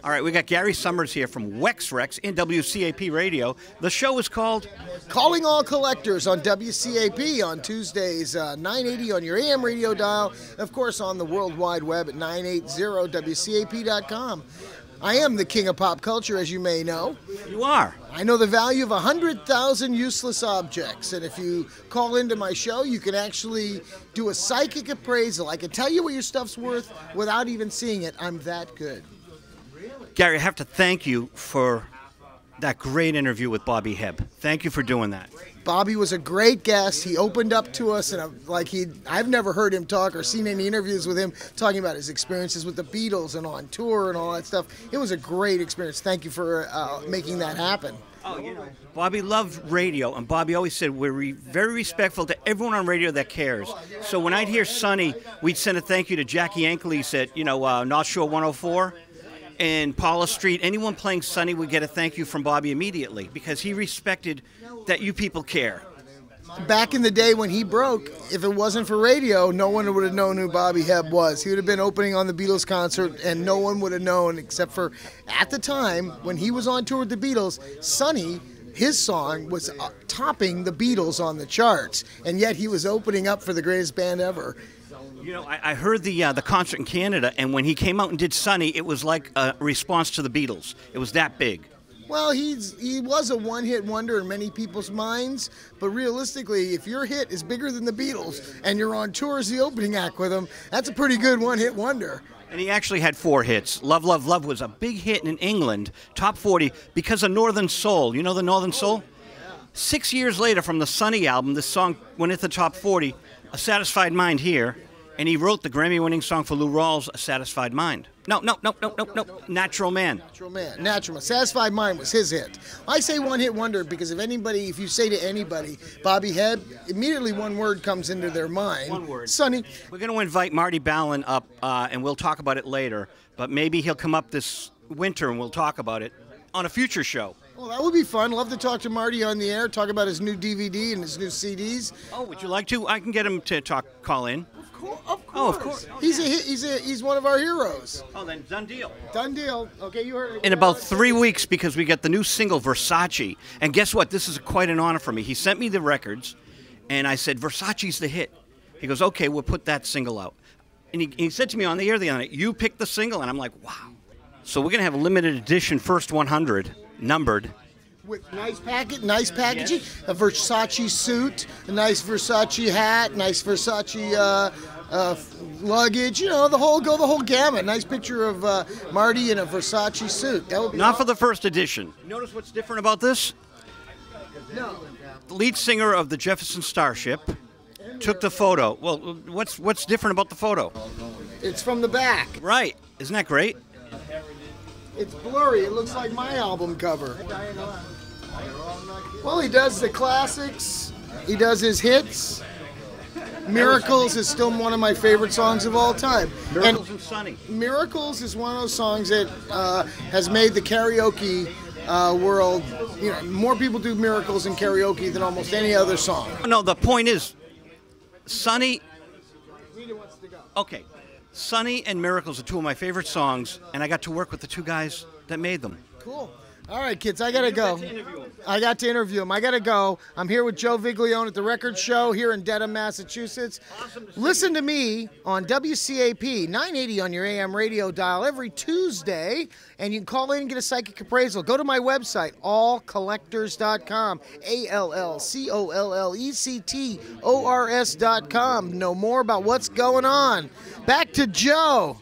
All right, we got Gary Sohmers here from WexRex in WCAP Radio. The show is called Calling All Collectors on WCAP on Tuesdays, 980 on your AM radio dial, of course on the World Wide Web at 980WCAP.com. I am the king of pop culture, as you may know. You are. I know the value of 100,000 useless objects, and if you call into my show, you can actually do a psychic appraisal. I can tell you what your stuff's worth without even seeing it. I'm that good. Gary, I have to thank you for that great interview with Bobby Hebb. Thank you for doing that. Bobby was a great guest. He opened up to us, and I've never heard him talk or seen any interviews with him talking about his experiences with the Beatles and on tour and all that stuff. It was a great experience. Thank you for making that happen. Oh, you know, Bobby loved radio, and Bobby always said we're very respectful to everyone on radio that cares. So when I'd hear Sonny, we'd send a thank you to Jackie Ankley's at, North Shore 104. And Paula Street, anyone playing Sonny would get a thank you from Bobby immediately because he respected that you people care. Back in the day when he broke, if it wasn't for radio, no one would have known who Bobby Hebb was. He would have been opening on the Beatles concert, and no one would have known except for, at the time, when he was on tour with the Beatles, Sonny, his song was topping the Beatles on the charts, and yet he was opening up for the greatest band ever. You know, I heard the concert in Canada, and when he came out and did Sonny, it was like a response to the Beatles. It was that big. Well, he was a one-hit wonder in many people's minds, but realistically, if your hit is bigger than the Beatles and you're on tour as the opening act with them, that's a pretty good one-hit wonder. And he actually had 4 hits. Love, Love, Love was a big hit in England, top 40, because of Northern Soul. You know the Northern Soul? 6 years later from the Sonny album, this song went into the top 40, A Satisfied Mind Here. And he wrote the Grammy-winning song for Lou Rawls, A Satisfied Mind. No. Natural Man. Natural Man. Satisfied Mind was his hit. I say one-hit wonder because if you say to anybody, Bobby Hebb, immediately one word comes into their mind. One word. Sonny. We're going to invite Marty Ballin up, and we'll talk about it later. But maybe he'll come up this winter, and we'll talk about it on a future show. Well, that would be fun. Love to talk to Marty on the air, talk about his new DVD and his new CDs. Oh, would you like to? I can get him to call in. Of course. Oh, of course. He's one of our heroes. Oh, then done deal. Done deal. Okay, you heard it. In about 3 weeks, because we get the new single, Versace. And guess what? This is quite an honor for me. He sent me the records, and I said, Versace's the hit. He goes, okay, we'll put that single out. And he said to me on the air the other night, you picked the single? And I'm like, wow. So we're going to have a limited edition first 100, numbered. With nice packaging, Yes. A Versace suit, a nice Versace hat, nice Versace luggage, the whole gamut. Nice picture of Marty in a Versace suit. That would be Not for the first edition. Notice what's different about this? No. The lead singer of the Jefferson Starship took the photo. Well, what's different about the photo? It's from the back. Right. Isn't that great? It's blurry. It looks like my album cover. Well, he does the classics. He does his hits. Miracles is still one of my favorite songs of all time. Miracles and Sonny. Miracles is one of those songs that has made the karaoke world, more people do Miracles in karaoke than almost any other song. No, the point is, Sonny. Okay. Sonny and Miracles are 2 of my favorite songs, and I got to work with the 2 guys that made them. Cool. All right, kids, I got to go. I got to interview him. I got to go. I'm here with Joe Viglione at the Record Show here in Dedham, Massachusetts. Listen to me on WCAP 980 on your AM radio dial every Tuesday, and you can call in and get a psychic appraisal. Go to my website, allcollectors.com, ALLCOLLECTORS.com. Know more about what's going on. Back to Joe.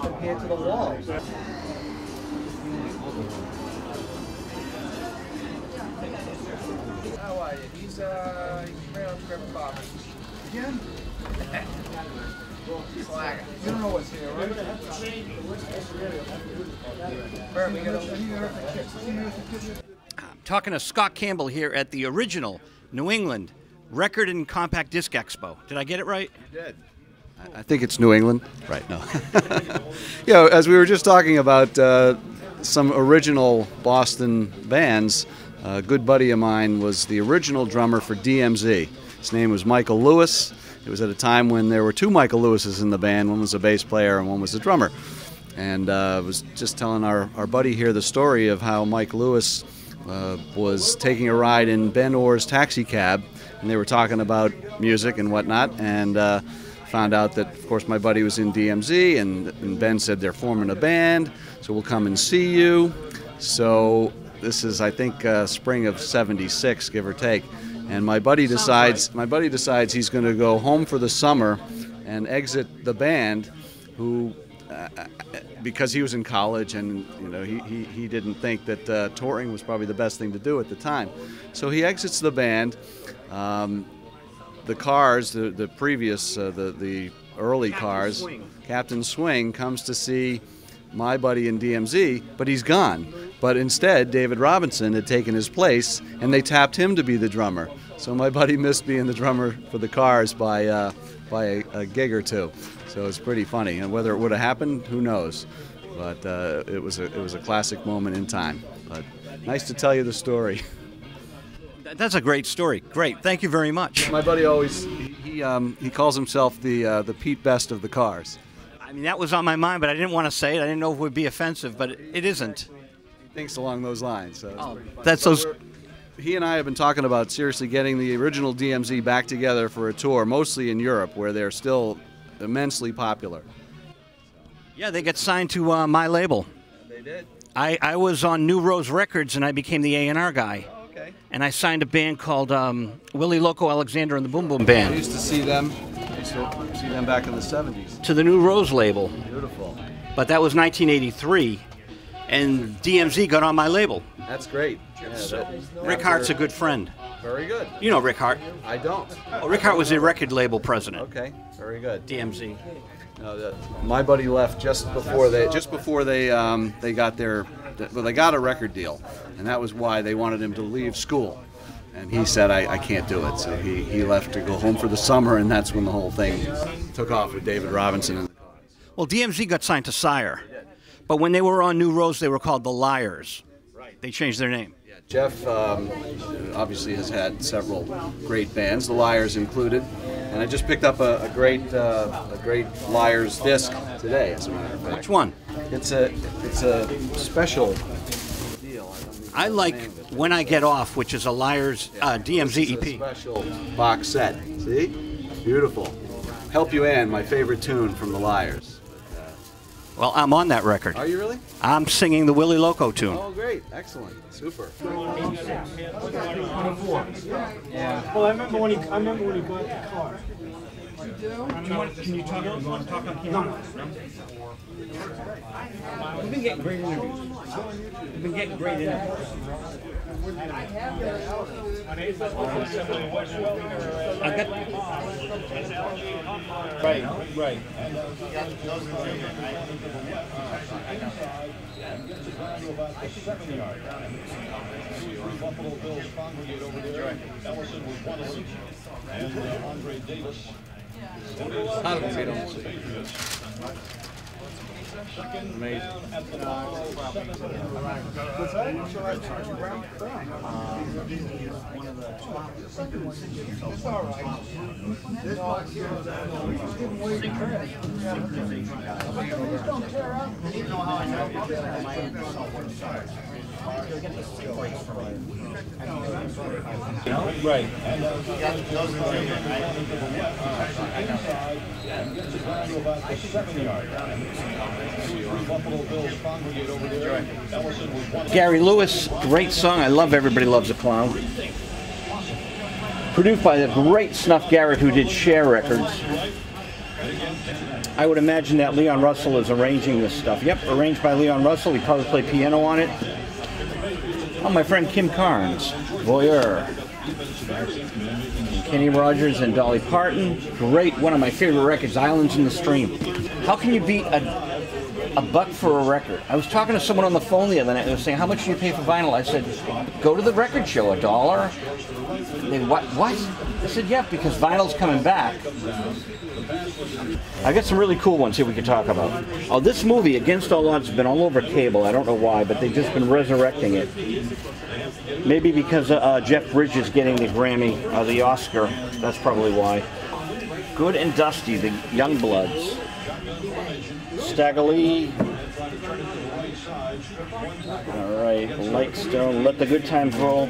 Compared to the walls. How are you? He's right on Trevor Bob. Again? Swagger. You don't know what's here, right? Bert, we got I'm talking to Scott Campbell here at the original New England Record and Compact Disc Expo. Did I get it right? You did. I think it's New England. Right, no. As we were just talking about some original Boston bands, a good buddy of mine was the original drummer for DMZ. His name was Michael Lewis. It was at a time when there were two Michael Lewises in the band. One was a bass player and one was a drummer. And I was just telling our buddy here the story of how Mike Lewis was taking a ride in Ben Orr's taxi cab, and they were talking about music and whatnot, and found out that, of course, my buddy was in DMZ, and Ben said they're forming a band, so we'll come and see you. So this is, I think, spring of '76, give or take. And my buddy decides he's going to go home for the summer and exit the band, who, because he was in college, and he didn't think that touring was probably the best thing to do at the time. So he exits the band. The Cars, the previous, the early Cars, Captain Swing comes to see my buddy in DMZ, but he's gone. But instead, David Robinson had taken his place, and they tapped him to be the drummer. So my buddy missed being the drummer for the Cars by a gig or two. So it's pretty funny, and whether it would have happened, who knows? But it was a classic moment in time. But nice to tell you the story. That's a great story. Great, thank you very much. My buddy always he calls himself the Pete Best of the Cars. I mean, that was on my mind, but I didn't want to say it. I didn't know if it would be offensive, but it isn't. He thinks along those lines. So that's those. He and I have been talking about seriously getting the original DMZ back together for a tour, mostly in Europe, where they're still immensely popular. Yeah, they got signed to my label. They did. I was on New Rose Records, and I became the A&R guy. Oh, okay. And I signed a band called Willie Loco Alexander and the Boom Boom Band. I used to see them. Back in the '70s. To the New Rose label. Beautiful. But that was 1983, and DMZ got on my label. That's great. Rick Hart's a good friend. Very good. You know Rick Hart. I don't. Oh, Rick Hart was the record label president. Okay, very good. DMZ. No, my buddy left just before they got they got a record deal, and that was why they wanted him to leave school. And he said, I can't do it. So he left to go home for the summer, and that's when the whole thing took off with David Robinson. Well, DMZ got signed to Sire, but when they were on New Rose, they were called the Liars. Right. They changed their name. Yeah, Jeff obviously has had several great bands, the Liars included, and I just picked up a great Liars disc today, as a matter of fact. Which one? It's a special deal. I like When I Get Off, which is a Liars DMZ EP. It's a special box set. See? Beautiful. Help You Ann, my favorite tune from the Liars. Well, I'm on that record. Are you really? I'm singing the Willie Loco tune. Oh, great. Excellent. Super. Yeah. Well, I remember when he got the car. Can you talk on camera? We've been getting great interviews. We've been getting great interviews. Right. Amazing. Right. Gary Lewis, great song. I love Everybody Loves a Clown. Produced by the great Snuff Garrett, who did Share Records. I would imagine that Leon Russell is arranging this stuff. Yep, arranged by Leon Russell. He probably played piano on it. Oh, my friend Kim Carnes, Voyeur. Kenny Rogers and Dolly Parton. Great, one of my favorite records, Islands in the Stream. How can you beat a buck for a record? I was talking to someone on the phone the other night, and they were saying, how much do you pay for vinyl? I said, go to the record show, $1. They, what? I said, yeah, because vinyl's coming back. I got some really cool ones here we could talk about. Oh, this movie, Against All Odds, has been all over cable. I don't know why, but they've just been resurrecting it. Maybe because Jeff Bridges getting the Grammy, the Oscar. That's probably why. Good and Dusty, the Youngbloods. Stagger Lee. All right, Lightstone, Let the Good Times Roll.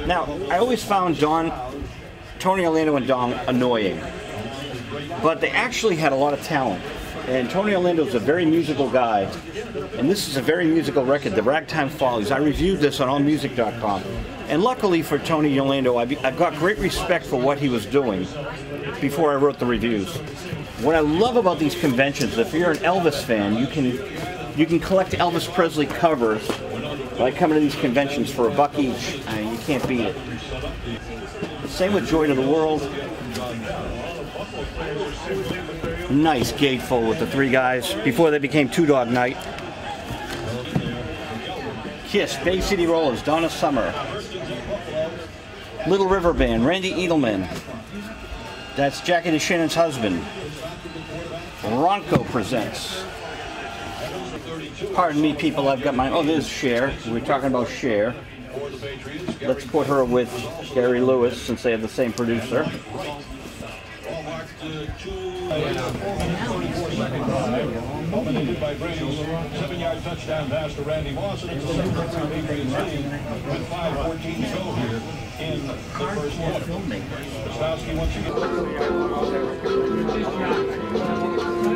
Now, I always found Tony Orlando and Don annoying, but they actually had a lot of talent. And Tony Orlando is a very musical guy, and this is a very musical record, The Ragtime Follies. I reviewed this on allmusic.com, and luckily for Tony Orlando, I've got great respect for what he was doing before I wrote the reviews. What I love about these conventions, if you're an Elvis fan, you can collect Elvis Presley covers by coming to these conventions for $1 each. You can't beat it. Same with Joy to the World. Nice gatefold with the three guys before they became Two Dog Night. Kiss, Bay City Rollers, Donna Summer. Little River Band, Randy Edelman. That's Jackie DeShannon's husband. Ronco presents. Pardon me, people, I've got my... Oh, there's Cher. We're talking about Cher. Let's put her with Gary Lewis, since they have the same producer. Momented by Brady's 7-yard touchdown pass to Randy Moss, and it's a number 2 Adrian Williams with 5:14 to go here in the first quarter. Stowski once again.